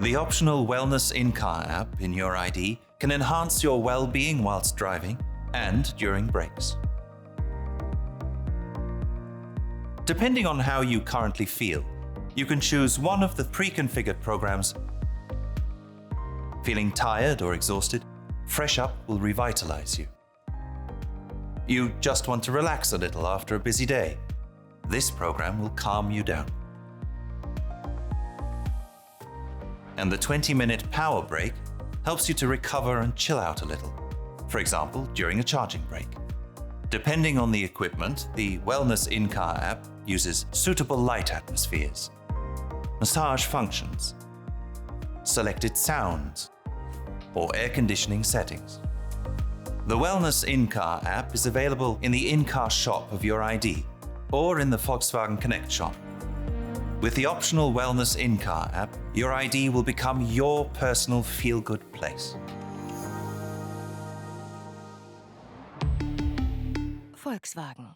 The optional Wellness in-car app in your ID can enhance your well-being whilst driving and during breaks. Depending on how you currently feel, you can choose one of the pre-configured programs. Feeling tired or exhausted? Fresh Up will revitalize you. You just want to relax a little after a busy day? This program will calm you down. And the 20-minute power break helps you to recover and chill out a little, for example, during a charging break. Depending on the equipment, the Wellness in-car app uses suitable light atmospheres, massage functions, selected sounds, or air conditioning settings. The Wellness in-car app is available in the in-car shop of your ID or in the Volkswagen Connect shop. With the optional Wellness in-car app, your ID will become your personal feel-good place. Volkswagen.